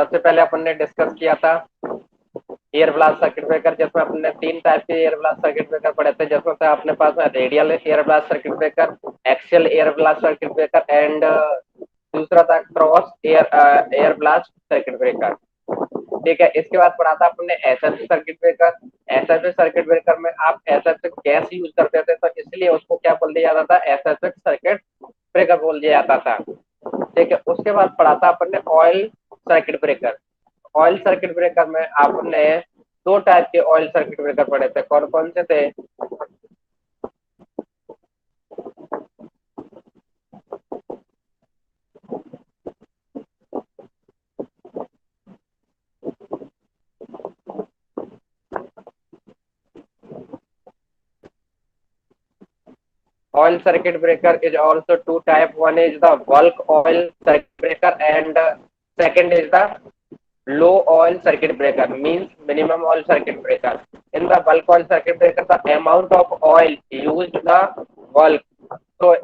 सबसे पहले अपन ने डिस्कस किया था एयर ब्लास्ट सर्किट ब्रेकर, जिसमें अपने तीन टाइप के एयर ब्लास्ट सर्किट ब्रेकर पढ़े थे, जिसमें से अपने पास में radial air blast circuit breaker, axial air blast circuit breaker and दूसरा था cross air blast circuit breaker. ठीक है, इसके बाद पढ़ा था अपने SFC circuit breaker. SFC circuit breaker में आप एसएफसी गैस यूज करते थे, तो इसलिए उसको क्या बोल दिया जाता था, एसएफसी सर्किट ब्रेकर बोल दिया जाता था। ठीक है, उसके बाद पढ़ा था अपन ने oil circuit breaker. Oil circuit breaker में आपने दो टाइप के ऑयल सर्किट ब्रेकर पढ़े थे, कौन कौन से थे? Oil circuit breaker is also two type. One is the bulk oil circuit breaker and second is the low oil circuit breaker, means minimum oil circuit breaker. In the bulk oil circuit breaker, the amount of oil used the bulk, तो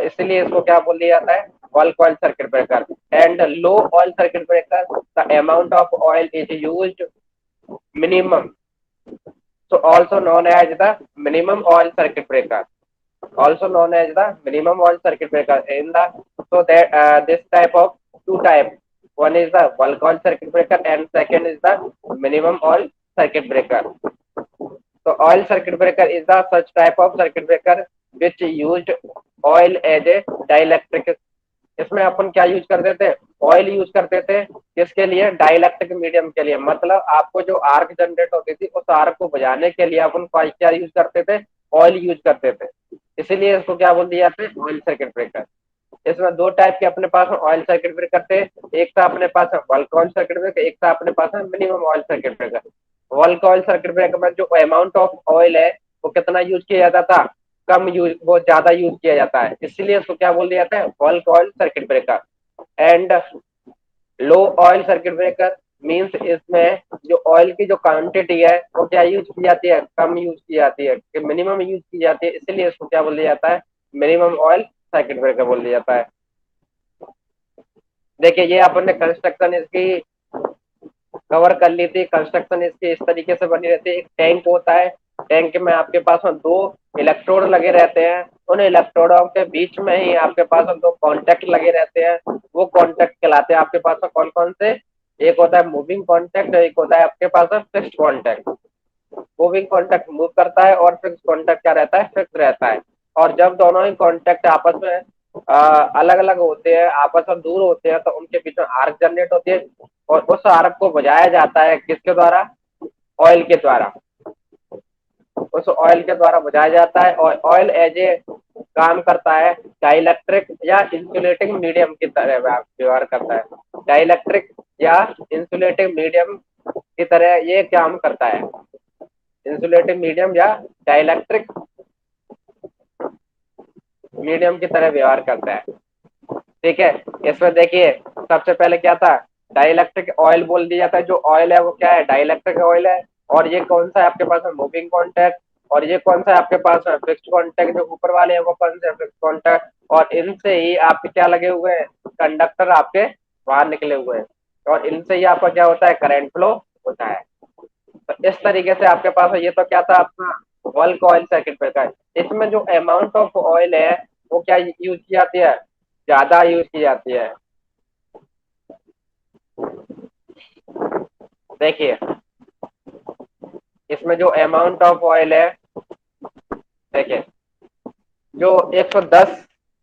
इसलिए इसको क्या बोल दिया जाता है, bulk oil circuit breaker. And low oil circuit breaker, the amount of oil is used minimum, so also known as the minimum oil circuit breaker, also known as the minimum oil circuit breaker. In the so that this type of two type, one is the bulk oil circuit breaker and second is the minimum oil circuit breaker. So oil circuit breaker is the such type of circuit breaker which used oil as a dielectric. इसमें अपन क्या use करते थे, oil use करते थे, किसके लिए, dielectric medium के लिए। मतलब आपको जो आर्क जनरेट होती थी, उस आर्क को बजाने के लिए अपन क्या यूज करते थे, ऑयल यूज करते थे, इसीलिए इसको क्या बोल दिया जाता है, ऑयल सर्किट ब्रेकर। इसमें दो टाइप के अपने पास ऑयल सर्किट ब्रेकर थे, एक था अपने पास बल्क ऑयल सर्किट ब्रेकर, एक था अपने पास minimum oil circuit breaker. Bulk oil circuit breaker में जो अमाउंट ऑफ ऑयल है वो कितना यूज किया जाता था, कम यूज, वो ज्यादा यूज किया जाता है, इसलिए उसको क्या बोल दिया जाता है, bulk oil circuit breaker. And low oil circuit breaker means इसमें जो ऑयल की जो क्वांटिटी है वो क्या यूज की जाती है, कम यूज की जाती है, मिनिमम यूज की जाती है, इसलिए इसको क्या बोल दिया जाता है, मिनिमम ऑयल सर्किट ब्रेकर बोल दिया जाता है। देखिए ये अपन ने कंस्ट्रक्शन इसकी कवर कर ली थी। कंस्ट्रक्शन इसकी इस तरीके से बनी रहती है, एक टैंक होता है, टैंक में आपके पास में दो इलेक्ट्रोड लगे रहते हैं, उन इलेक्ट्रोडों के बीच में ही आपके पास में दो कॉन्टेक्ट लगे रहते हैं, वो कॉन्टेक्ट कहलाते हैं आपके पास में कौन कौन से, एक होता है मूविंग कॉन्टेक्ट, एक होता है आपके पास में fixed contact. Moving contact move करता है और फिक्स्ड कॉन्टेक्ट क्या रहता है, फिक्स रहता है। और जब दोनों ही कॉन्टेक्ट आपस में अलग अलग होते हैं, आपस में दूर होते हैं, तो उनके बीच में आर्क जनरेट होती है और उस आर्क को बुझाया जाता है किसके द्वारा, ऑयल के द्वारा, उस ऑयल के द्वारा बुझाया जाता है। और ऑयल एज ए काम करता है डाइलेक्ट्रिक या इंसुलेटिंग मीडियम की तरह व्यवहार करता है, डाइलेक्ट्रिक या इंसुलेटिंग मीडियम की तरह ये काम करता है, इंसुलेटिंग मीडियम या डाइलेक्ट्रिक मीडियम की तरह व्यवहार करता है। ठीक है, इसमें देखिए सबसे पहले क्या था, डाइलेक्ट्रिक ऑयल बोल दिया जाता है, जो ऑयल है वो क्या है, डाइलेक्ट्रिक ऑयल है। और ये कौन सा है आपके पास में, मूविंग कॉन्टैक्ट। और ये कौन सा है आपके पास में, फिक्स्ड कॉन्टैक्ट। जो ऊपर वाले हैं वो कौन से, फिक्स्ड कॉन्टैक्ट। और इनसे ही आपके क्या लगे हुए हैं, कंडक्टर आपके बाहर निकले हुए हैं, और इनसे ही आपका क्या होता है, करंट फ्लो होता है। तो इस तरीके से आपके पास ये तो क्या था अपना बल्क ऑयल सर्किट ब्रेकर। इसमें जो अमाउंट ऑफ ऑयल है वो क्या यूज की जाती है, ज्यादा यूज की जाती है। देखिए इसमें जो अमाउंट ऑफ ऑयल है, देखिए जो 110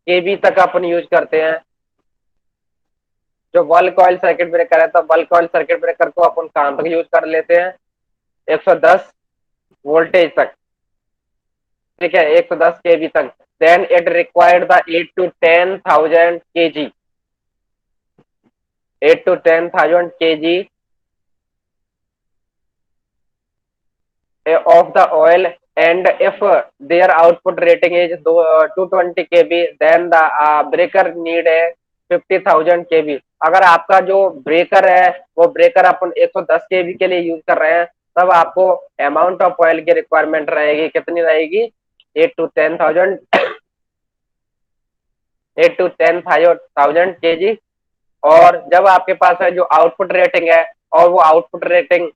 केबी तक अपन यूज करते हैं, जो बल्क ऑयल सर्किट ब्रेकर है, तो बल्क ऑयल सर्किट ब्रेकर को अपन कहां तक यूज कर लेते हैं, 110 वोल्टेज तक। ठीक है, 110 केबी तक। Then it required the 8 to 10,000 kg, 8 to 10,000 kg of the oil, and if their output rating is 220 kb, then the breaker need a 50,000 kb। अगर आपका जो ब्रेकर है वो ब्रेकर अपन 110 kb के लिए यूज कर रहे हैं, तब आपको अमाउंट ऑफ ऑयल की रिक्वायरमेंट रहेगी, कितनी रहेगी, 8 to 10,000 8 to 10,000 kg और जब आपके पास है जो आउटपुट रेटिंग है, और वो आउटपुट रेटिंग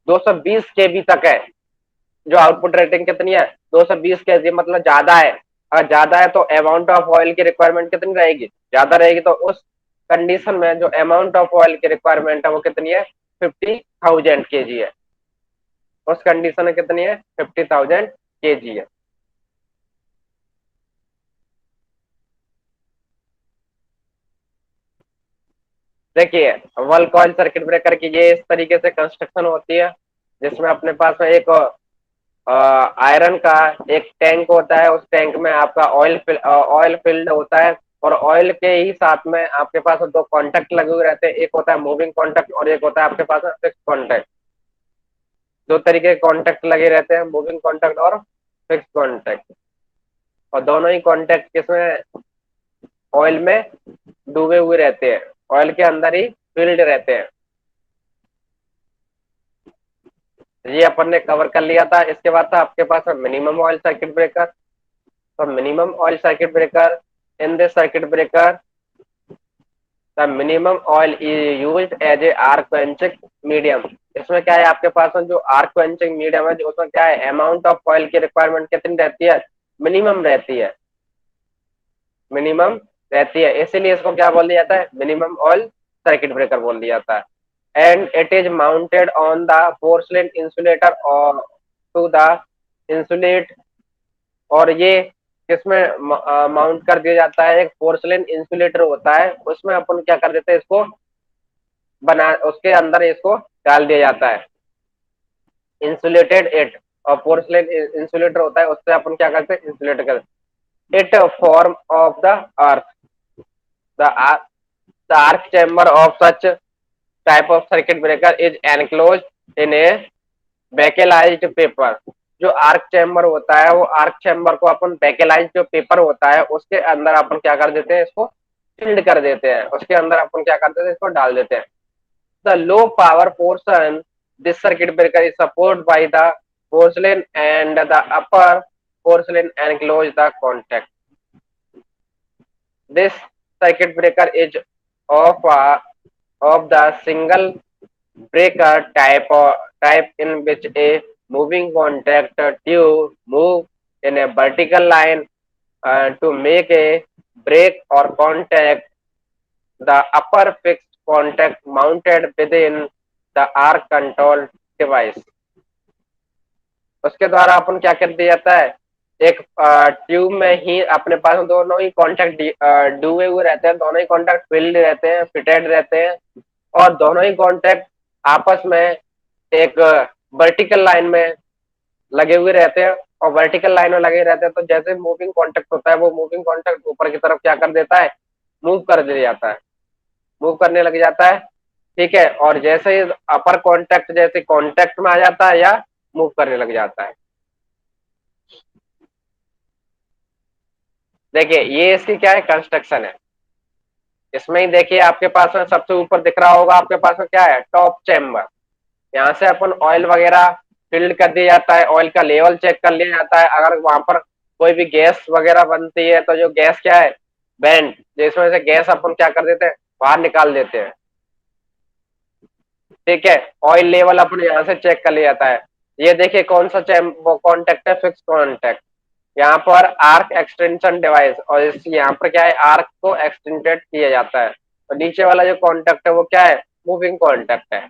220 केबी तक है, जो आउटपुट रेटिंग कितनी है 220 केजी, मतलब ज्यादा है। अगर ज्यादा है तो अमाउंट ऑफ ऑयल की रिक्वायरमेंट कितनी रहेगी, ज्यादा रहेगी। तो उस कंडीशन में जो अमाउंट ऑफ ऑयल की रिक्वायरमेंट है वो कितनी है 50,000 केजी है। उस कंडीशन में कितनी है 50,000 केजी है। देखिए वल्क ऑयल सर्किट ब्रेकर की ये इस तरीके से कंस्ट्रक्शन होती है, जिसमें अपने पास में एक आयरन का एक टैंक होता है। उस टैंक में आपका ऑयल फिल्ड होता है, और ऑयल के ही साथ में आपके पास दो कॉन्टेक्ट लगे हुए रहते हैं। एक होता है मूविंग कॉन्टेक्ट और एक होता है आपके पास फिक्स कॉन्टेक्ट। दो तरीके के कॉन्टेक्ट लगे रहते हैं, मूविंग कॉन्टेक्ट और फिक्स कॉन्टेक्ट। और दोनों ही कॉन्टेक्ट किसमें ऑयल में डूबे हुए रहते हैं, ऑयल के अंदर ही फील्ड रहते हैं। ये अपन ने कवर कर लिया था। इसके बाद था आपके पास मिनिमम ऑयल सर्किट ब्रेकर। तो minimum oil circuit breaker, in this circuit breaker the minimum oil is used as a arc quenching medium. इसमें क्या है आपके पास में जो आर्क quenching मीडियम है, जो उसमें क्या है अमाउंट ऑफ ऑयल की रिक्वायरमेंट कितनी रहती है, मिनिमम रहती है, मिनिमम रहती है। इसीलिए इसको क्या बोल दिया जाता है, मिनिमम ऑयल सर्किट ब्रेकर बोल दिया जाता है। And it is mounted on the porcelain insulator और टू द इंसुलेट। और ये किसमें माउंट कर दिया जाता है, एक पोर्सलेन इंसुलेटर होता है, उसमें अपन क्या कर देते हैं इसको बना, उसके अंदर इसको डाल दिया जाता है, इंसुलेटेड इट। और पोर्सलेन इंसुलेटर होता है, उससे अपन क्या करते हैं इंसुलेट करते। It form of the earth, the arc chamber of such type of circuit breaker is enclosed in a bakelized paper. जो आर्क चैम्बर होता है, वो आर्क चैम्बर को अपन बेकेलाइज्ड जो पेपर होता है उसके अंदर अपन क्या कर देते हैं, इसको फील्ड कर देते हैं, उसके अंदर अपन क्या करते हैं इसको डाल देते हैं। The low power portion this circuit breaker is support by the porcelain and the upper porcelain enclose the contact. This circuit breaker is of the single breaker type in which a moving contact tube move in a vertical line to make a break or contact the upper fixed contact mounted within the arc control device। उसके द्वारा अपन क्या कर दिया जाता है, एक tube में ही अपने पास दोनों ही कॉन्टेक्ट डूबे हुए रहते हैं, दोनों ही कॉन्टेक्ट फिल्ड रहते हैं, फिटेड रहते हैं, और दोनों ही कॉन्टेक्ट आपस में एक वर्टिकल लाइन में लगे हुए रहते हैं। और वर्टिकल लाइन में लगे रहते हैं तो जैसे मूविंग कॉन्टेक्ट होता है, वो मूविंग कॉन्टेक्ट ऊपर की तरफ क्या कर देता है, मूव कर दिया जाता है, मूव करने लग जाता है। ठीक है, और जैसे ही अपर कॉन्टेक्ट जैसे कॉन्टेक्ट में आ जाता है या मूव करने लग जाता है। देखिए ये इसकी क्या है कंस्ट्रक्शन है। इसमें ही देखिए आपके पास में सबसे ऊपर दिख रहा होगा, आपके पास में क्या है टॉप चैम्बर। यहाँ से अपन ऑयल वगैरह फिल्ड कर दिया जाता है, ऑयल का लेवल चेक कर लिया जाता है। अगर वहां पर कोई भी गैस वगैरह बनती है तो जो गैस क्या है बैंड, जिसमें से गैस अपन क्या कर देते हैं बाहर निकाल देते हैं। ठीक है, ऑयल लेवल अपन यहाँ से चेक कर लिया जाता है। ये देखिए कौन सा कॉन्टेक्ट है, फिक्स कॉन्टेक्ट। यहाँ पर आर्क एक्सटेंशन डिवाइस, और इस यहाँ पर क्या है आर्क को एक्सटेंडेड किया जाता है। और नीचे वाला जो कॉन्टेक्ट है वो क्या है मूविंग कॉन्टेक्ट है।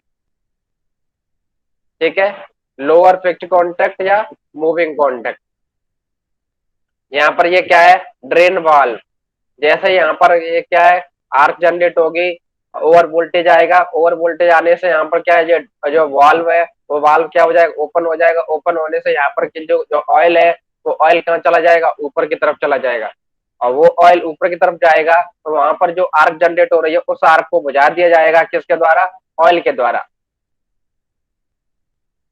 ठीक है, लोअर फिक्स्ड कॉन्टेक्ट या मूविंग कॉन्टेक्ट। यहाँ पर ये क्या है ड्रेन वाल्व। जैसे यहाँ पर ये क्या है आर्क जनरेट होगी, ओवर वोल्टेज आएगा, ओवर वोल्टेज आने से यहाँ पर क्या है जो वाल्व है वो वाल्व क्या हो जाएगा ओपन हो जाएगा। ओपन होने से यहाँ पर जो जो ऑयल है वो ऑयल कहाँ चला जाएगा ऊपर की तरफ चला जाएगा। और वो ऑयल ऊपर की तरफ जाएगा तो वहां पर जो आर्क जनरेट हो रही है उस आर्क को बुझा दिया जाएगा, किसके द्वारा ऑयल के द्वारा।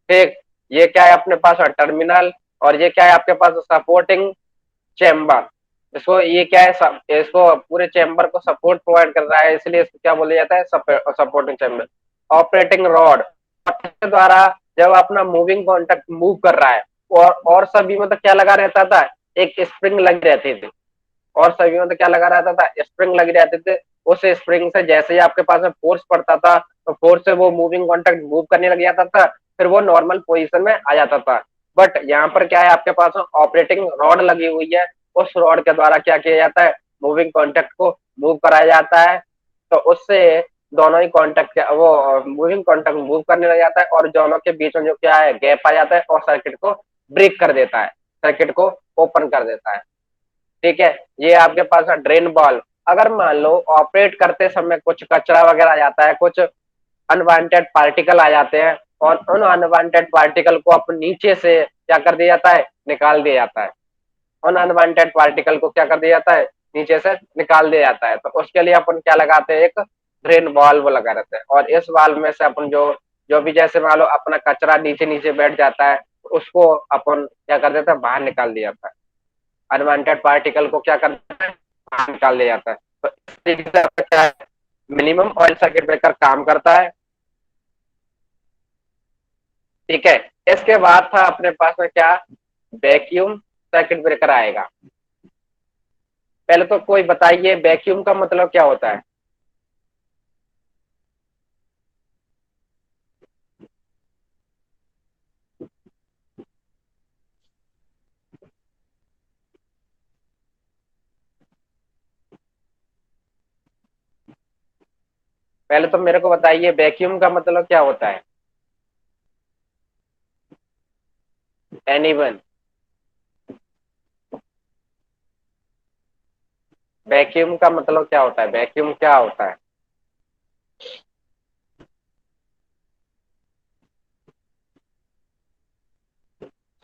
ठीक, ये क्या है अपने पास टर्मिनल, और ये क्या है आपके पास सपोर्टिंग चेम्बर। इसको ये क्या है इसको पूरे चेम्बर को सपोर्ट प्रोवाइड कर रहा है, इसलिए इसको क्या बोला जाता है सपोर्टिंग चेम्बर। ऑपरेटिंग रॉड के द्वारा जब अपना मूविंग कॉन्टेक्ट मूव कर रहा है, और सभी में तो क्या लगा रहता था एक स्प्रिंग लगी रहती थी, और सभी में तो क्या लगा रहता था स्प्रिंग लगी रहते थे। उस स्प्रिंग से जैसे ही आपके पास में फोर्स पड़ता था तो फोर्स से वो मूविंग कॉन्टैक्ट मूव करने लग जाता था, फिर वो नॉर्मल पोजीशन में आ जाता था। बट यहाँ पर क्या है, आपके पास ऑपरेटिंग रॉड लगी हुई है, उस रॉड के द्वारा क्या किया जाता है, मूविंग कॉन्टैक्ट को मूव कराया जाता है। तो उससे दोनों ही कॉन्टैक्ट वो मूविंग कॉन्टैक्ट मूव करने लग जाता है और दोनों के बीच में जो क्या है गैप आ जाता है और सर्किट को ब्रेक कर देता है, सर्किट को ओपन कर देता है। ठीक है, ये आपके पास है ड्रेन बॉल। अगर मान लो ऑपरेट करते समय कुछ कचरा वगैरह आ जाता है, कुछ अनवांटेड पार्टिकल आ जाते हैं और उन अनवांटेड पार्टिकल को अपन नीचे से क्या कर दिया जाता है, निकाल दिया जाता है। उन अनवांटेड पार्टिकल को क्या कर दिया जाता है, नीचे से निकाल दिया जाता है। तो उसके लिए अपन क्या लगाते हैं, एक ड्रेन वाल्व लगा रहता है और इस वाल्व में से अपन जो जो भी जैसे मान लो अपना कचरा नीचे नीचे बैठ जाता है, उसको अपन क्या कर देता है, बाहर निकाल दिया जाता है। अनवांटेड पार्टिकल को क्या कर देता है, बाहर निकाल दिया जाता है। तो इस तरीके से क्या है, मिनिमम ऑयल सर्किट ब्रेकर काम करता है। ठीक है, इसके बाद था अपने पास में क्या, वैक्यूम सर्किट ब्रेकर आएगा। पहले तो कोई बताइए वैक्यूम का मतलब क्या होता है। पहले तो मेरे को बताइए वैक्यूम का मतलब क्या होता है। एनीवन, वैक्यूम का मतलब क्या होता है, वैक्यूम क्या होता है।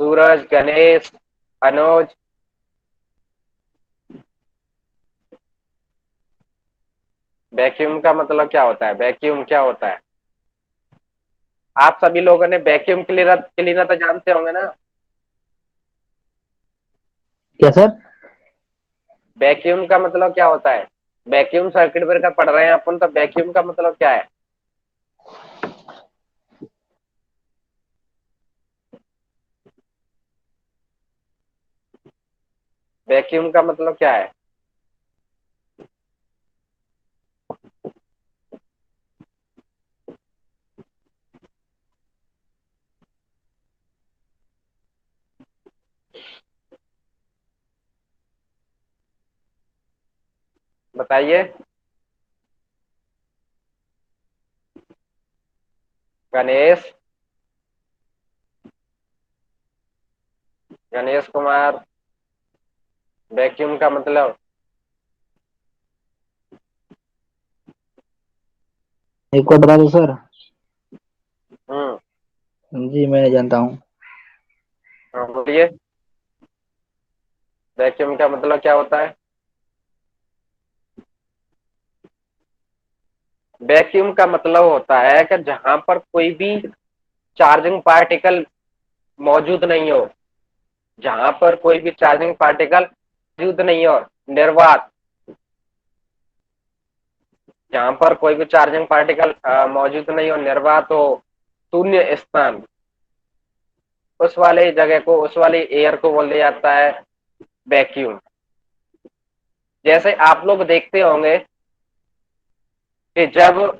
सूरज, गणेश, अनुज, वैक्यूम का मतलब क्या होता है, वैक्यूम क्या होता है। आप सभी लोगों ने वैक्यूम क्लीनर क्लीनर तो जानते होंगे ना। क्या सर? वैक्यूम का मतलब क्या होता है, वैक्यूम सर्किट ब्रेकर पढ़ रहे हैं अपन, तो वैक्यूम का मतलब क्या है। वैक्यूम का मतलब क्या है, बताइए। गणेश, गणेश कुमार, वैक्यूम का मतलब। एक बार बता दो सर। हम्म, जी मैं नहीं जानता हूँ। हाँ बोलिए, वैक्यूम का मतलब क्या होता है। वैक्यूम का मतलब होता है कि जहां पर कोई भी चार्जिंग पार्टिकल मौजूद नहीं हो, जहां पर कोई भी चार्जिंग पार्टिकल मौजूद नहीं हो, निर्वात, जहां पर कोई भी चार्जिंग पार्टिकल मौजूद नहीं हो, निर्वात हो, शून्य स्थान, उस वाले जगह को, उस वाले एयर को बोल दिया जाता है वैक्यूम। जैसे आप लोग देखते होंगे कि जब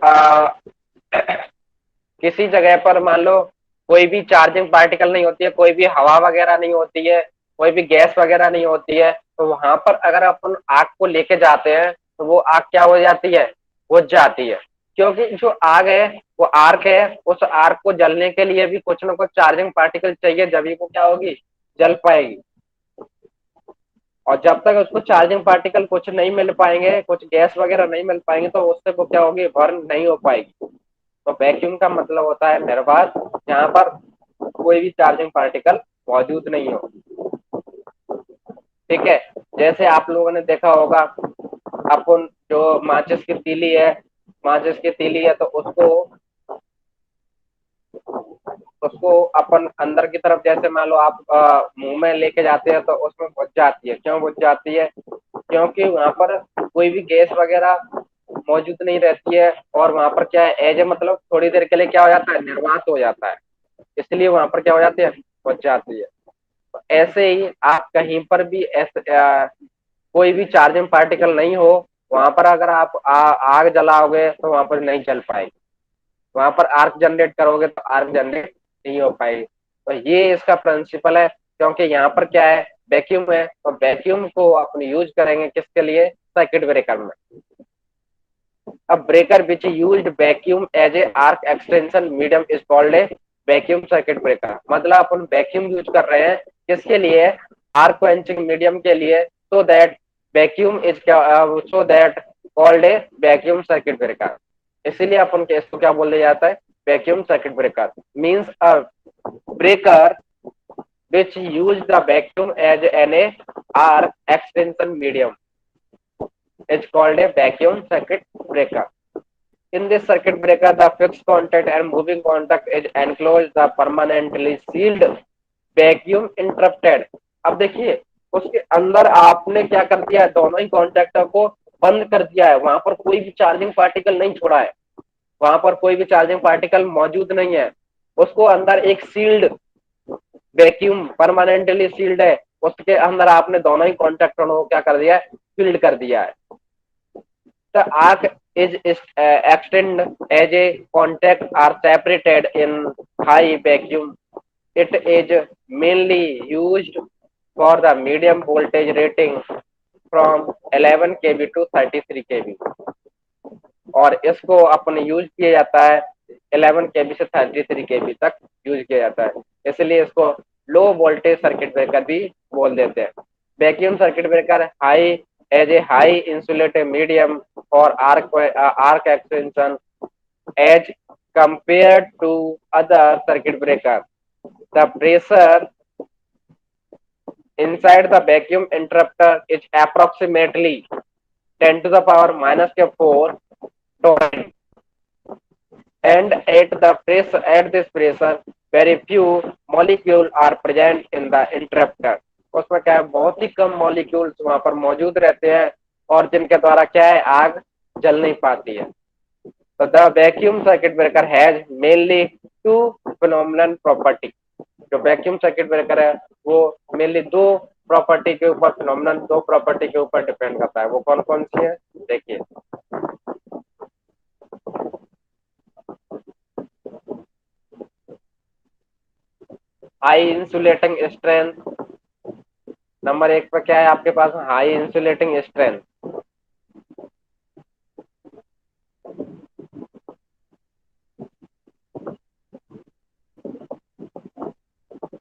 किसी जगह पर मान लो कोई भी चार्जिंग पार्टिकल नहीं होती है, कोई भी हवा वगैरह नहीं होती है, कोई भी गैस वगैरह नहीं होती है, तो वहां पर अगर अपन आग को लेके जाते हैं तो वो आग क्या हो जाती है, बुझ जाती है। क्योंकि जो आग है वो आर्क है, उस आर्क को जलने के लिए भी कुछ ना कुछ चार्जिंग पार्टिकल चाहिए, जब वो क्या होगी, जल पाएगी। और जब तक उसको चार्जिंग पार्टिकल कुछ नहीं मिल पाएंगे, कुछ गैस वगैरह नहीं मिल पाएंगे, तो उससे वो क्या होगी, बर्न नहीं हो पाएगी। तो वैक्यूम का मतलब होता है निर्वात, जहां पर कोई भी चार्जिंग पार्टिकल मौजूद नहीं हो। ठीक है, जैसे आप लोगों ने देखा होगा, अपन जो माचिस की तीली है, माचिस की तीली है तो उसको उसको अपन अंदर की तरफ जैसे मान लो आप मुंह में लेके जाते हैं तो उसमें बुझ जाती है। क्यों बुझ जाती है, क्योंकि वहां पर कोई भी गैस वगैरह मौजूद नहीं रहती है और वहां पर क्या है, एज ए मतलब थोड़ी देर के लिए क्या हो जाता है, निर्वात हो जाता है, इसलिए वहां पर क्या हो जाती है, बुझ जाती है। तो ऐसे ही आप कहीं पर भी ऐसे कोई भी चार्जिंग पार्टिकल नहीं हो वहां पर अगर आप आग जलाओगे तो वहां पर नहीं जल पाएगी, वहां पर आर्क जनरेट करोगे तो आर्क जनरेट नहीं हो पाएगी। तो ये इसका प्रिंसिपल है, क्योंकि यहाँ पर क्या है, वैक्यूम है, तो वैक्यूम को अपन यूज करेंगे किसके लिए, सर्किट ब्रेकर में। अब breaker which used vacuum as a arc extension medium is called a vacuum circuit breaker. मतलब अपन वैक्यूम यूज कर रहे हैं किसके लिए, आर्क क्वेंचिंग मीडियम के लिए, so that vacuum is so that called a vacuum circuit breaker. इसीलिए अपन के इसको क्या बोला जाता है, vacuum circuit breaker. Means a breaker which use the vacuum as an arc extension medium is called a vacuum circuit breaker. In this circuit breaker, the fixed contact and moving contact is enclosed the permanently sealed vacuum interrupted। अब देखिए उसके अंदर आपने क्या कर दिया है, दोनों ही कॉन्टेक्टर को बंद कर दिया है, वहां पर कोई भी चार्जिंग पार्टिकल नहीं छोड़ा है, वहां पर कोई भी चार्जिंग पार्टिकल मौजूद नहीं है। उसको अंदर एक सील्ड वैक्यूम परमानेंटली सील्ड है, उसके अंदर आपने दोनों ही कॉन्टेक्टरों को क्या कर दिया है, फील्ड कर दिया है। The arc is extend as a contact are separated in high vacuum. It is mainly used for the medium voltage rating from 11 kV to 33 kV, और इसको अपन यूज किया जाता है 11 kV से 33 kV तक यूज किया जाता है, इसलिए इसको लो वोल्टेज सर्किट ब्रेकर भी बोल देते हैं। Vacuum circuit breaker high as a high insulated medium और arc extension as compared to other circuit breaker. The pressure inside the vacuum interrupter is approximately 10 to the power minus 4 torrent, and at this pressure very few molecules are present in the interrupter। उसमें क्या है, बहुत ही कम molecules वहां पर मौजूद रहते हैं और जिनके द्वारा क्या है, आग जल नहीं पाती है। तो the vacuum circuit breaker has mainly two phenomenal property. जो वैक्यूम सर्किट ब्रेकर है वो मेनली दो प्रॉपर्टी के ऊपर, फिनोमिनल दो प्रॉपर्टी के ऊपर डिपेंड करता है। वो कौन कौन सी है, देखिए। हाई इंसुलेटिंग स्ट्रेंथ, नंबर एक पर क्या है आपके पास, high insulating strength.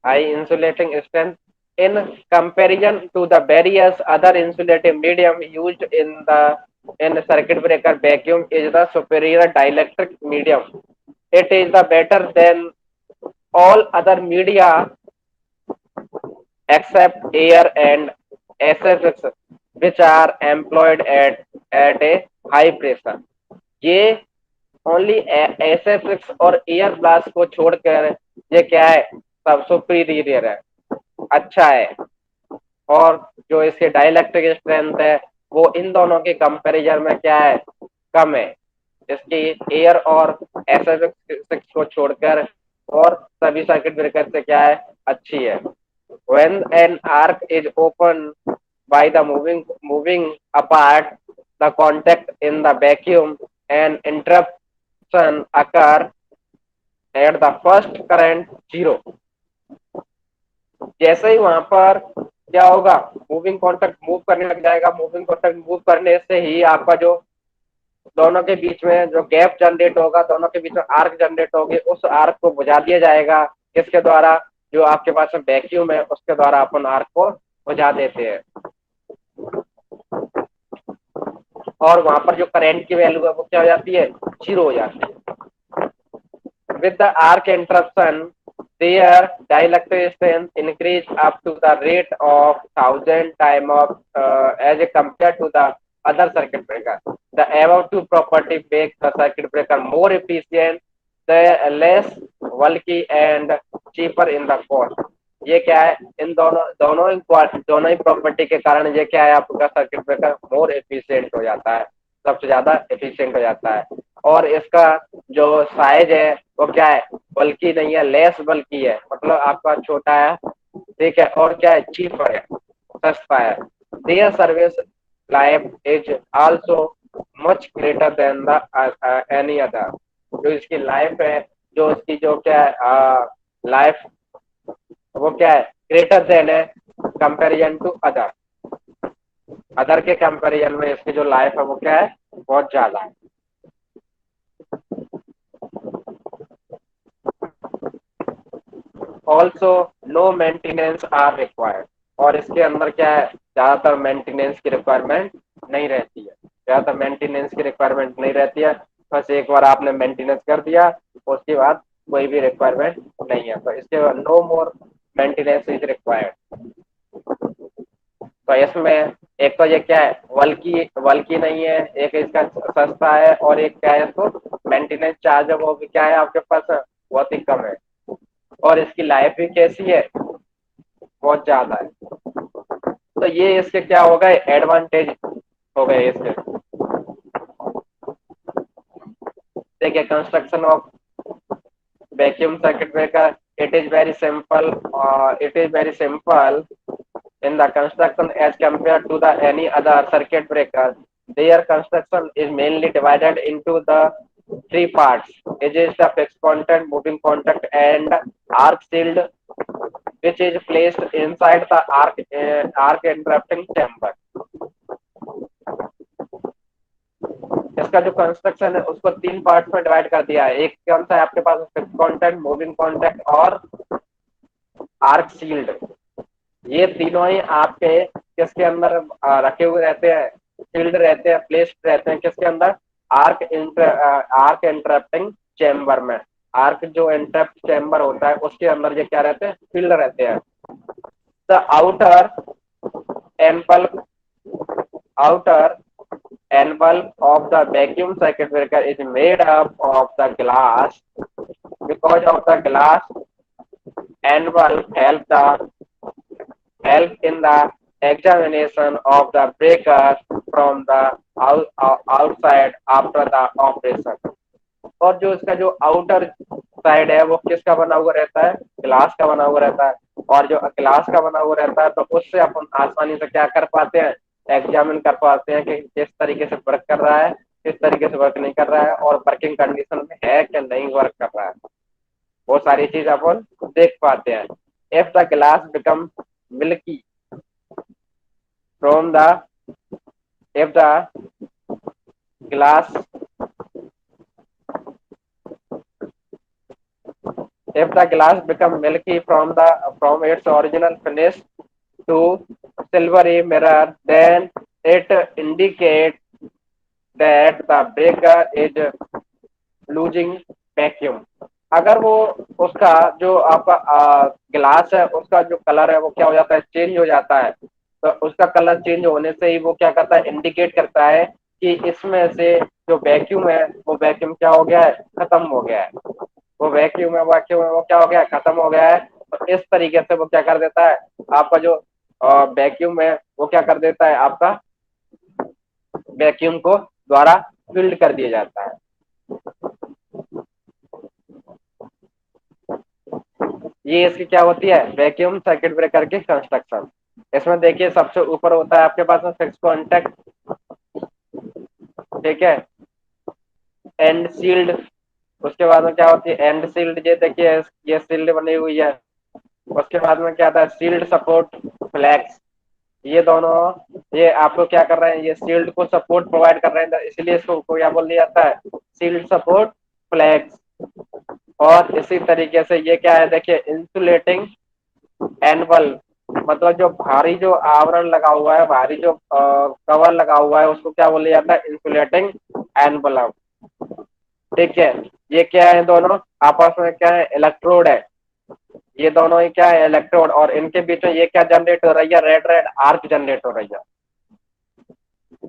High insulating strength in comparison to the various other insulating medium used in circuit breaker vacuum is the superior dielectric medium. It is the better than all other media except air and SFX which are employed at a high pressure। ये only SFX और air blast को छोड़कर ये क्या है, सब superior है, अच्छा है। और जो इसके डाइलेक्ट्रिक स्ट्रेंथ है वो इन दोनों के कंपैरिजन में क्या है, कम है। इसकी एयर और SFX को छोड़कर और सभी सर्किट ब्रेकर से क्या है, अच्छी है। When an arc is opened by the moving apart the contact in the vacuum and interruption occur at the first current zero। जैसे ही वहां पर क्या होगा, मूविंग कॉन्टैक्ट मूव करने लग जाएगा, मूविंग कॉन्टैक्ट मूव करने से ही आपका जो दोनों के बीच में जो गैप जनरेट होगा, दोनों के बीच में आर्क जनरेट होगी, उस आर्क को बुझा दिया जाएगा। किसके द्वारा, जो आपके पास में वैक्यूम है उसके द्वारा अपन आर्क को बुझा देते हैं, और वहां पर जो करंट की वैल्यू है वो क्या हो जाती है, जीरो हो जाती है। With the arc interruption their dielectric strength increase up to the rate of 1000 time of as compared to the other circuit breaker। The above two property make the circuit breaker more efficient, the less bulky and cheaper in the cost। ये क्या है, इन दोनों ही property के कारण ये क्या है, आपका सर्किट ब्रेकर मोर एफिशिएंट हो जाता है, सबसे ज्यादा एफिशिएंट हो जाता है। और इसका जो साइज है वो क्या है, बल्कि नहीं है, लेस बल्कि है, मतलब आपका छोटा है, ठीक है, और क्या है, चीपर है, सस्ता है। Their service life is also much greater than the any other। जो इसकी लाइफ है, जो इसकी जो क्या है लाइफ, वो क्या है, ग्रेटर देन है कंपेरिजन टू अदर। अदर के कंपेरिजन में इसकी जो लाइफ है वो क्या है, बहुत ज्यादा है। Also no maintenance are required. और इसके अंदर क्या है, ज्यादातर मेंटेनेंस की रिक्वायरमेंट नहीं रहती है। ज्यादातर मेंटेनेंस की रिक्वायरमेंट नहीं रहती है। बस एक बार आपने मेंटेनेंस कर दिया, उसके बाद कोई भी रिक्वायरमेंट नहीं है। तो इसके बाद no more maintenance is required. तो इसमें एक तो ये क्या है, बल्कि बल्कि नहीं है, एक इसका सस्ता है, और एक क्या है, तो मेंटेनेंस चार्ज है वो भी क्या है आपके पास, बहुत ही कम है। और इसकी लाइफ भी कैसी है, बहुत ज्यादा है। तो ये इसके क्या हो गए, एडवांटेज हो गए इसके। देखिए construction of vacuum circuit breaker, it is very simple. It is very simple in the construction as compared to the any other circuit breaker। Their construction is mainly divided into the three parts. It is the fixed contact, moving contact, and arc shield, which is placed inside the arc interrupting chamber। इसका जो construction है उसको तीन part में divide कर दिया है। एक कौन सा है आपके पास, फिक्स कॉन्टैक्ट, मूविंग कॉन्टैक्ट और आर्क शील्ड। ये तीनों ही आपके किसके अंदर रखे हुए रहते हैं, शील्ड रहते हैं, प्लेस्ड रहते हैं किसके अंदर, आर्क इंटरप्टिंग चेम्बर में। आर्क जो इंटरप्ट चेम्बर होता है उसके अंदर ये क्या रहते हैं, फील्ड रहते हैं। The ample outer envelope of the vacuum circuit breaker is made up of the glass। because of the glass envelope help in the examination of the breaker from the outside after the operation। और जो इसका जो outer side है वो किसका बना हुआ रहता है, ग्लास का बना हुआ रहता है। और जो ग्लास का बना हुआ रहता है तो उससे अपन आसानी से क्या कर पाते हैं, एग्जामिन कर पाते हैं कि किस तरीके से वर्क कर रहा है, किस तरीके से वर्क नहीं कर रहा है, और वर्किंग कंडीशन में है कि नहीं वर्क कर रहा है, वो सारी चीज अपन देख पाते हैं। If the glass become milky from the if the glass if the glass become milky from its original finish to silvery mirror, then it indicates that the breaker is losing vacuum। अगर वो उसका जो आपका glass है उसका जो colour है वो क्या हो जाता है, चेंज हो जाता है। तो उसका कलर चेंज होने से ही वो क्या करता है, इंडिकेट करता है कि इसमें से जो वैक्यूम है वो वैक्यूम क्या हो गया है, खत्म हो गया है। वो वैक्यूम है वो क्या हो गया है, खत्म हो गया है। तो इस तरीके से वो क्या कर देता है, आपका जो वैक्यूम है वो क्या कर देता है, आपका वैक्यूम को द्वारा फिल्ड कर दिया जाता है। ये इसकी क्या होती है, वैक्यूम सर्किट ब्रेकर की कंस्ट्रक्शन। इसमें देखिए सबसे ऊपर होता है आपके पास में फिक्स कॉन्टैक्ट, ठीक है, एंड सील्ड। उसके बाद में क्या होती है, एंड सील्ड। ये देखिए ये सील्ड बनी हुई है। उसके बाद में क्या आता है, सील्ड सपोर्ट फ्लैक्स। ये दोनों, ये आपको क्या कर रहे हैं, ये सील्ड को सपोर्ट प्रोवाइड कर रहे हैं, इसलिए इसको क्या बोल दिया जाता है, सील्ड सपोर्ट फ्लैक्स। और इसी तरीके से ये क्या है, देखिए इंसुलेटिंग एनवल, मतलब जो भारी जो आवरण लगा हुआ है, भारी जो कवर लगा हुआ है उसको क्या बोला जाता है, इंसुलेटिंग एनवलप। ठीक है, ये क्या है, दोनों आपस में क्या है, इलेक्ट्रोड है। ये दोनों ही क्या है, इलेक्ट्रोड, और इनके बीच में ये क्या जनरेट हो रही है, रेड रेड आर्क जनरेट हो रही है।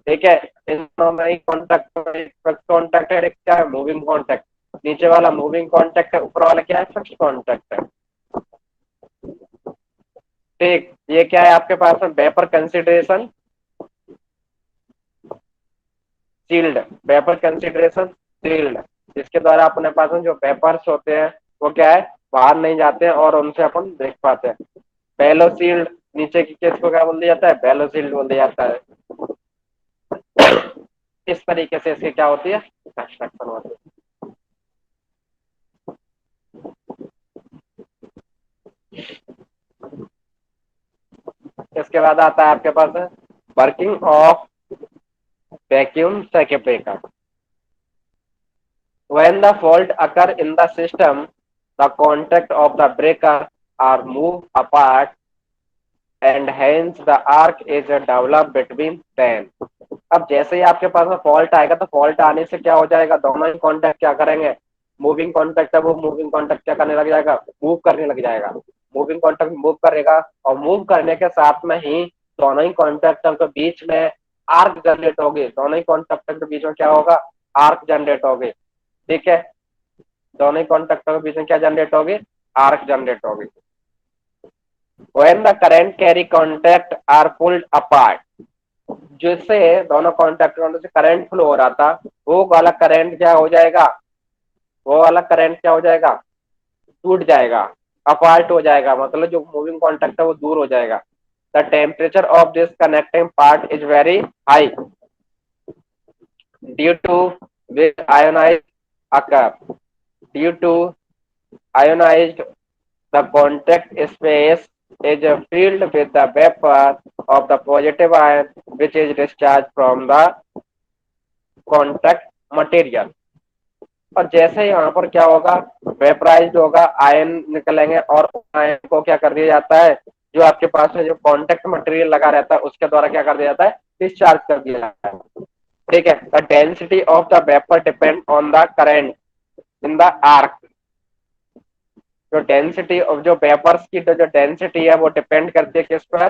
ठीक है, इन दोनों में ही कॉन्टैक्ट है, क्या है, मूविंग कॉन्टैक्ट। नीचे वाला मूविंग कॉन्टैक्ट है, ऊपर वाला क्या है, फिक्स कॉन्टैक्ट है। ठीक, ये क्या है आपके पास में, vapour consideration shield, vapour consideration shield, जिसके द्वारा अपने पास में जो वेपर्स होते हैं वो क्या है, बाहर नहीं जाते हैं और उनसे अपन देख पाते हैं। बेलो शील्ड, नीचे की केस को क्या बोल दिया जाता है, बेलो शील्ड बोल दिया जाता है। इस तरीके से इसकी क्या होती है, कंस्ट्रक्शन होती है। इसके बाद आता है आपके पास working of vacuum circuit breaker. When the fault occur in the system, the contact of the breaker are moved apart and hence the arc is developed between them. अब जैसे ही आपके पास में फॉल्ट आएगा तो फॉल्ट आने से क्या हो जाएगा, दोनों ही कॉन्टैक्ट क्या करेंगे, मूविंग कॉन्टैक्ट है वो मूविंग कॉन्टैक्ट क्या करने लग जाएगा, मूव करने लग जाएगा। मूविंग कॉन्टैक्ट मूव करेगा और मूव करने के साथ में ही दोनों ही कॉन्टैक्टों के बीच में आर्क जनरेट होगी। दोनों ही कॉन्टैक्टों के बीच में क्या होगा, आर्क जनरेट होगी। ठीक है, दोनों ही कॉन्टैक्टों के बीच में क्या जनरेट होगी, आर्क जनरेट होगी। When the current carry contact are pulled apart, जिससे दोनों कॉन्टैक्ट से करंट फ्लो हो रहा था, वो वाला करंट क्या हो जाएगा, वो वाला करंट क्या हो जाएगा, टूट जाएगा, अपार्ट हो जाएगा, मतलब जो मूविंग कॉन्टैक्ट है वो दूर हो जाएगा। The temperature of this connecting part is very high due to which ionize occur due to ionized the contact space is filled with the vapor of the positive ion which is discharged from the contact material। और जैसे ही यहाँ पर क्या होगा, वेपराइज्ड होगा, ion निकलेंगे और ion को क्या कर दिया जाता है, जो आपके पास में जो कांटेक्ट मटेरियल लगा रहता है उसके द्वारा क्या कर दिया जाता है, डिस्चार्ज कर दिया जाता है। ठीक है, the density of the vapour depend on the current in the arc. जो डेंसिटी ऑफ जो वेपर्स की जो डेंसिटी है वो डिपेंड करती है किस पर,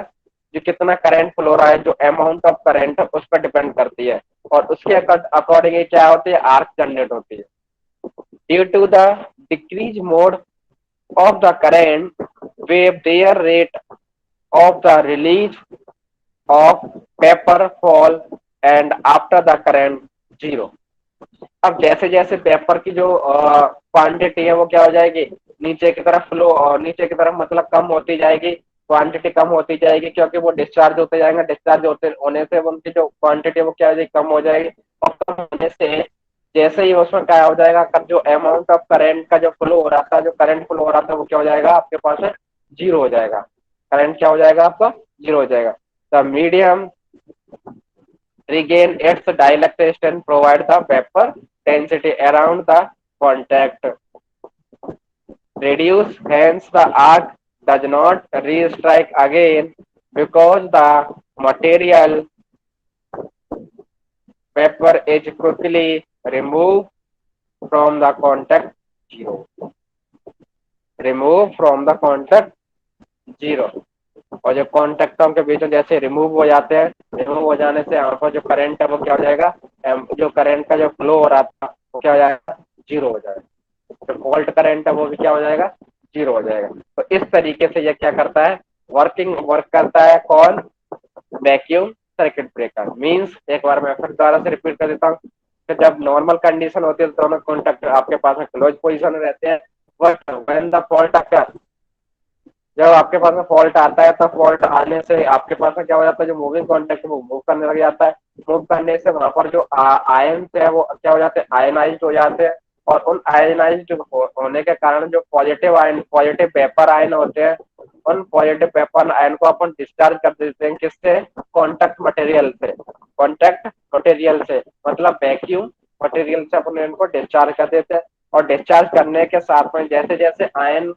जो कितना करंट फ्लो रहा है, जो अमाउंट ऑफ करंट है उस पर डिपेंड करती है, और उसके अकॉर्डिंग क्या होती है, आर्क जनरेट होती है। Due to the decrease mode of the current wave their rate of the release of vapor fall and after the current zero। अब जैसे जैसे पेपर की जो क्वांटिटी है वो क्या हो जाएगी, नीचे की तरफ फ्लो, नीचे की तरफ मतलब कम होती जाएगी, क्वांटिटी कम होती जाएगी, क्योंकि वो डिस्चार्ज होते जाएंगे, डिस्चार्ज होते होने से उनकी जो क्वांटिटी वो क्या हो जाएगी, कम हो जाएगी। और कम होने से जैसे ही उसमें क्या हो जाएगा, जो अमाउंट ऑफ करंट का जो फ्लो हो रहा था, जो करंट फ्लो हो रहा था वो क्या हो जाएगा आपके पास में, जीरो हो जाएगा। करंट क्या हो जाएगा आपका, जीरो हो जाएगा। The medium regain its dielectric and provide the vapor density around the contact reduce, hence the arc does not re-strike again because the material vapor is quickly removed from the contact zero, removed from the contact zero। और जो कॉन्टेक्टों के बीच में जैसे remove हो जाते हैं, remove हो जाने से यहाँ पर जो करंट है वो क्या हो जाएगा, जो करंट का जो फ्लो हो रहा था वो क्या हो जाएगा, जीरो हो जाएगा। जो फॉल्ट करंट है वो भी क्या हो जाएगा, जीरो हो जाएगा। तो इस तरीके से ये क्या करता है, वर्क करता है कौन, वैक्यूम सर्किट ब्रेकर। मींस एक बार मैं फिर दोबारा से रिपीट कर देता हूँ कि जब नॉर्मल कंडीशन होती है तो दोनों कॉन्टेक्ट आपके पास में क्लोज पोजिशन में रहते हैं। व्हेन द फॉल्ट अकर, जब आपके पास में फॉल्ट आता है तो फॉल्ट आने से आपके पास में क्या हो जाता है, जो मूविंग कॉन्टेक्ट है वो मूव करने लग जाता है। मूव करने से वहां पर जो आयन है वो क्या हो जाते हैं, आयनाइज्ड हो जाते हैं। और उन आयनाइज्ड होने के कारण जो positive ion, positive vapour ion होते हैं, उन पॉजिटिव वेपर आयन को अपन डिस्चार्ज कर देते हैं किससे, कॉन्टेक्ट मटेरियल से। कॉन्टेक्ट मटेरियल से मतलब वैक्यूम मटेरियल से अपन इनको डिस्चार्ज कर देते हैं। और डिस्चार्ज करने के साथ में जैसे जैसे आयन,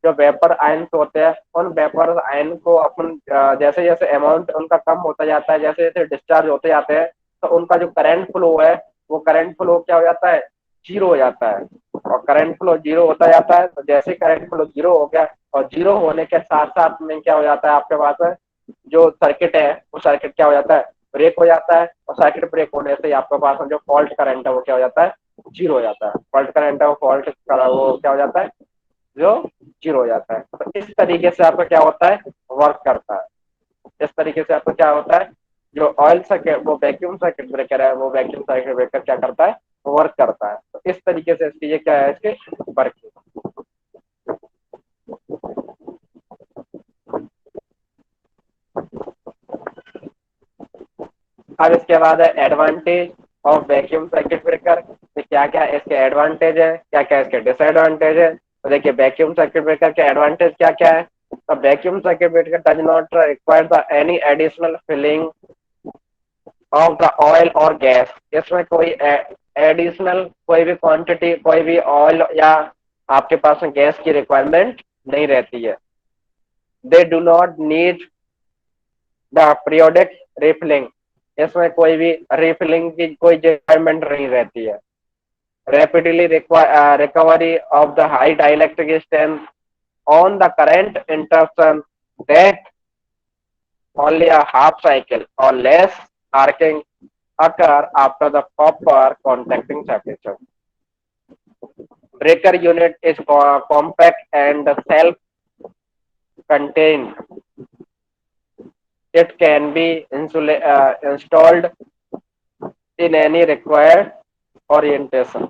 जो वेपर आयन होते हैं, उन वेपर आयन को अपन जैसे जैसे अमाउंट उनका कम होता जाता है, जैसे जैसे डिस्चार्ज होते जाते हैं, तो उनका जो करंट फ्लो है वो करंट फ्लो क्या हो जाता है, जीरो हो जाता है। और करंट फ्लो जीरो होता जाता है, तो जैसे करंट फ्लो जीरो हो गया, और जीरो होने के साथ साथ में क्या हो जाता है आपके पास है, जो सर्किट है वो सर्किट क्या हो जाता है, ब्रेक हो जाता है। और सर्किट ब्रेक होने से आपके पास में जो फॉल्ट करंट है वो क्या हो जाता है, जीरो हो जाता है। फॉल्ट करंट है वो फॉल्ट वो क्या हो जाता है, जो जीरो हो जाता है। तो इस तरीके से आपका क्या होता है, वर्क करता है। इस तरीके से आपका क्या होता है, जो ऑयल सर्किट, वो वैक्यूम सर्किट ब्रेकर है, वो वैक्यूम सर्किट ब्रेकर क्या करता है, वर्क करता है। तो इस तरीके से इसकी ये क्या है, इसकी वर्किंग। अब इसके इसके बाद है advantage of vacuum circuit breaker. क्या क्या इसके एडवांटेज है, क्या क्या इसके डिसएडवांटेज है। तो देखिए वैक्यूम सर्किट ब्रेकर के एडवांटेज क्या क्या है। तो vacuum circuit breaker does not require the any additional filling of the oil और गैस। इसमें कोई एडिशनल कोई भी क्वांटिटी, कोई भी ऑयल या आपके पास में गैस की रिक्वायरमेंट नहीं रहती है। They do not need the periodic refilling. इसमें कोई भी रिफिलिंग की कोई रिक्वायरमेंट नहीं रहती है। Rapidly recovery of the high dielectric strength on the current interruption that only a half cycle or less arcing occur after the proper contacting temperature. Breaker unit is compact and self-contained. It can be installed in any required orientation.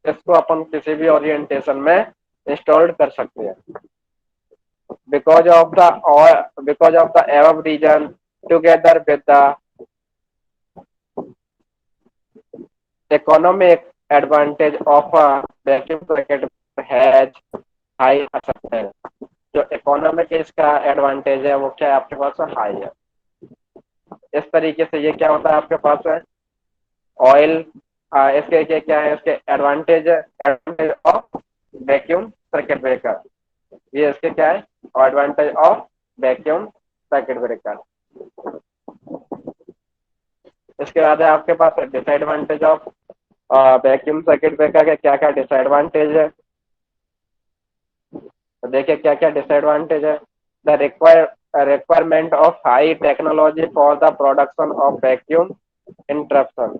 इसको अपन किसी भी orientation में install कर सकते हैं। because of the above reason, together with the economic advantage of a vacuum circuit has high acceptance। जो economic इसका advantage है वो क्या है आपके पास हाई है। इस तरीके से ये क्या होता है आपके पास है ऑयल। इसके क्या है इसके advantage of vacuum circuit breaker. ये इसके क्या है advantage of vacuum circuit breaker. इसके बाद है आपके पास disadvantage of vacuum circuit breaker के क्या क्या डिसएडवांटेज है। तो देखिए क्या क्या डिसएडवांटेज है। The requirement of high technology for the production of vacuum interruption.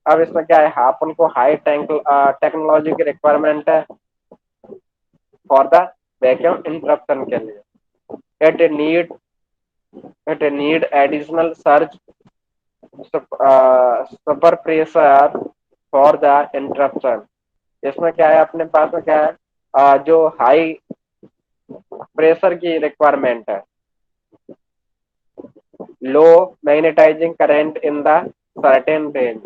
अब इसमें क्या है अपन को हाई टेक्नोलॉजी की रिक्वायरमेंट है फॉर द वैक्यूम इंटरप्शन के लिए। It need additional surge super pressure for the interruption. इसमें क्या है अपने पास में क्या है जो हाई प्रेशर की रिक्वायरमेंट है। Low magnetising current in the certain range.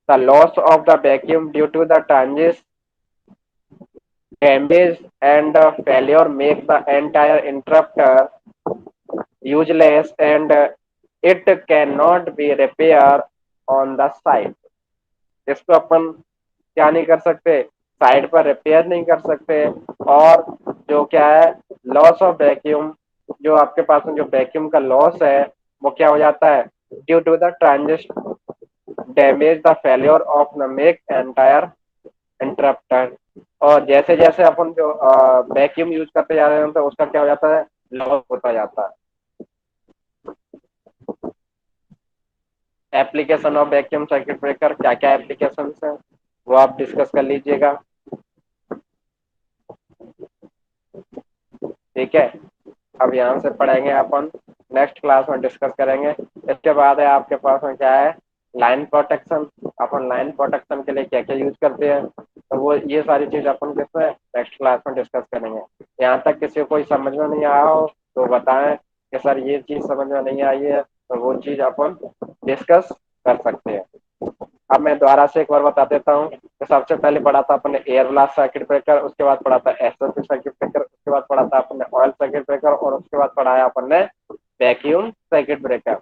The loss of the vacuum due to the transit damage and failure make the entire interrupter useless and it cannot be repaired on the site। इसको अपन क्या नहीं कर सकते side पर repair नहीं कर सकते। और जो क्या है लॉस ऑफ वैक्यूम, जो आपके पास में जो वैक्यूम का लॉस है वो क्या हो जाता है due to the transit damage the failure of the make entire interrupter. और जैसे जैसे अपन जो वैक्यूम यूज करते जा रहे हैं तो उसका क्या हो जाता है लॉस होता जाता है। Application of vacuum circuit breaker क्या क्या एप्लीकेशन है वो आप डिस्कस कर लीजिएगा। ठीक है, अब यहाँ से पढ़ेंगे अपन नेक्स्ट क्लास में डिस्कस करेंगे। इसके बाद है आपके पास में क्या है लाइन प्रोटेक्शन। अपन लाइन प्रोटेक्शन के लिए क्या क्या यूज करते हैं तो वो ये सारी चीज अपन किसमें नेक्स्ट क्लास में डिस्कस करेंगे। यहाँ तक किसी को कोई समझ में नहीं आया हो तो बताएं कि सर ये चीज समझ में नहीं आई है, तो वो चीज अपन डिस्कस कर सकते हैं। अब मैं दोबारा से एक बार बता देता हूँ तो सबसे पहले पढ़ा था अपने एयर ब्लास्ट सर्किट ब्रेकर, उसके बाद पढ़ा था एसएससी सर्किट ब्रेकर, उसके बाद पढ़ा था अपने ऑयल सर्किट ब्रेकर और उसके बाद पढ़ाया अपन ने vacuum circuit breaker.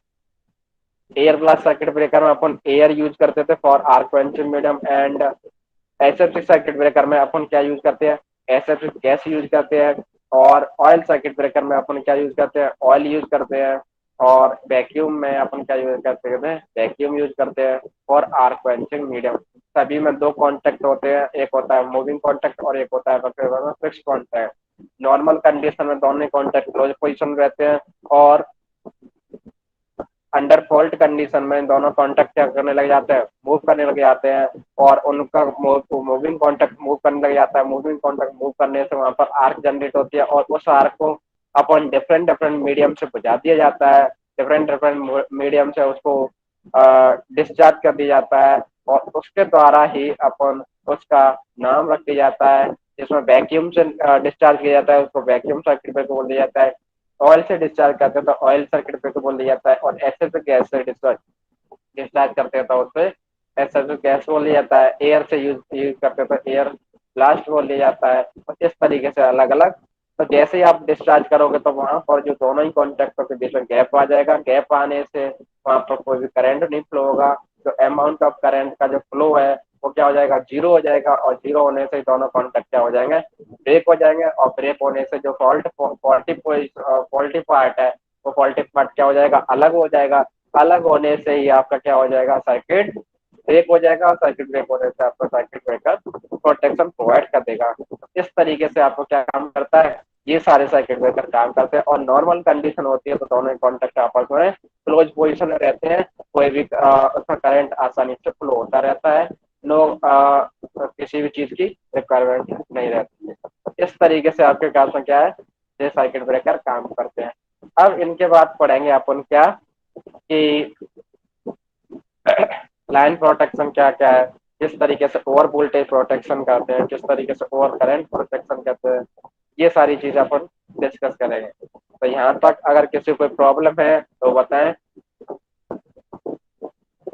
Air blast circuit breaker में अपन एयर यूज करते थे for arc quenching medium and SFC circuit breaker में अपन क्या यूज करते हैं एसएफसी गैस यूज करते हैं। और ऑयल सर्किट ब्रेकर में अपन क्या यूज करते हैं ऑयल यूज करते हैं। और वैक्यूम में अपन क्या यूज करते हैं वैक्यूम यूज करते हैं और आर्क क्वेंचिंग मीडियम। सभी में दो कॉन्टेक्ट होते हैं, एक होता है मूविंग कॉन्टेक्ट और एक होता है फिक्स कॉन्टेक्ट। नॉर्मल कंडीशन में दोनों कॉन्टेक्ट क्लोज पोजिशन रहते हैं और अंडर फॉल्ट कंडीशन में दोनों कॉन्टेक्ट क्या करने लग जाते हैं मूव करने लग जाते हैं और उनका मूविंग कॉन्टेक्ट मूव करने लग जाता है। मूविंग कॉन्टेक्ट मूव करने से वहां पर आर्क जनरेट होती है और उस आर्क को अपन डिफरेंट डिफरेंट मीडियम से बुझा दिया जाता है। डिफरेंट डिफरेंट मीडियम से उसको डिस्चार्ज कर दिया जाता है और उसके द्वारा ही अपन उसका नाम रख दिया जाता है। जिसमें वैक्यूम से डिस्चार्ज किया जाता है उसको वैक्यूम सर्किट ब्रेकर बोल दिया जाता है। ऑयल से डिस्चार्ज करते हैं तो ऑयल सर्किट ब्रेकर बोल दिया जाता है और ऐसे से गैस से डिस्चार्ज डिस्चार्ज करते हैं तो उससे ऐसा जो गैस वो लिया जाता है, एयर से यूज करते हैं तो एयर ब्लास्ट वो लिया जाता है। तो इस तरीके से अलग अलग, तो जैसे ही आप डिस्चार्ज करोगे तो वहां पर जो दोनों ही कॉन्टेक्टों के बीच में गैप आ जाएगा, गैप आने से वहां पर कोई भी करंट नहीं फ्लो होगा। जो अमाउंट ऑफ करंट का जो फ्लो है वो क्या हो जाएगा, जीरो हो जाएगा, और जीरो होने से दोनों कॉन्टेक्ट क्या हो जाएंगे, ब्रेक हो जाएंगे, और ब्रेक होने से जो फॉल्टी पार्ट है वो फॉल्टी पार्ट क्या हो जाएगा, अलग हो जाएगा। अलग होने से ही आपका क्या हो जाएगा, सर्किट ब्रेक हो जाएगा, और सर्किट ब्रेक होने से आपका सर्किट ब्रेकर प्रोटेक्शन प्रोवाइड कर देगा। इस तरीके से आपको क्या काम करता है, ये सारे सर्किट ब्रेकर काम करते हैं। और नॉर्मल कंडीशन होती है तो दोनों कॉन्टेक्ट आपस में क्लोज पोजिशन में रहते हैं, कोई भी उसका करंट आसानी से फ्लो होता रहता है, नो किसी भी चीज की रिक्वायरमेंट नहीं रहती है। इस तरीके से आपके कार में क्या है, ये सर्किट ब्रेकर काम करते हैं। अब इनके बाद पढ़ेंगे अपन क्या, कि लाइन प्रोटेक्शन क्या क्या है, किस तरीके से ओवर वोल्टेज प्रोटेक्शन करते हैं, किस तरीके से ओवर करंट प्रोटेक्शन करते हैं, ये सारी चीजें अपन डिस्कस करेंगे। तो यहाँ तक अगर किसी को कोई प्रॉब्लम है तो बताएं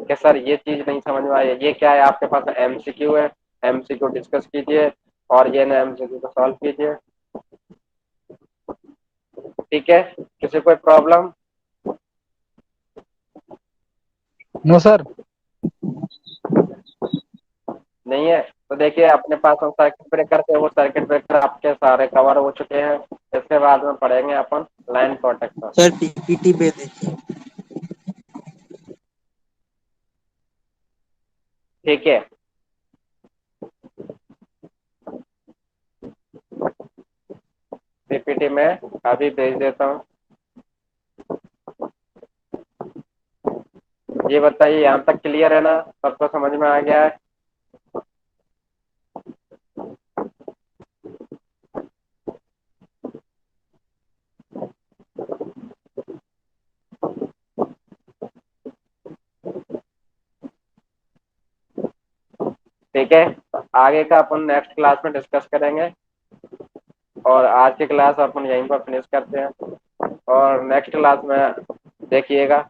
कि सर ये चीज नहीं समझ में आई, ये क्या है, आपके पास एमसीक्यू है, एमसीक्यू डिस्कस कीजिए, और ये ना एमसीक्यू को सॉल्व कीजिए। ठीक है, किसी को कोई प्रॉब्लम नो सर। नहीं है? तो देखिए अपने पास हम सर्किट ब्रेकर थे, वो सर्किट ब्रेकर आपके सारे कवर हो चुके हैं। इसके बाद में पढ़ेंगे अपन लाइन प्रोटेक्शन। सर पीपीटी भेज दीजिए। ठीक है, पीपीटी में अभी भेज देता हूँ। ये बताइए यहाँ तक क्लियर है ना, सबको समझ में आ गया है? ठीक है, तो आगे का अपन नेक्स्ट क्लास में डिस्कस करेंगे, और आज की क्लास अपन यहीं पर फिनिश करते हैं, और नेक्स्ट क्लास में देखिएगा।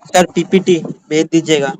सर पीपीटी भेज दीजिएगा।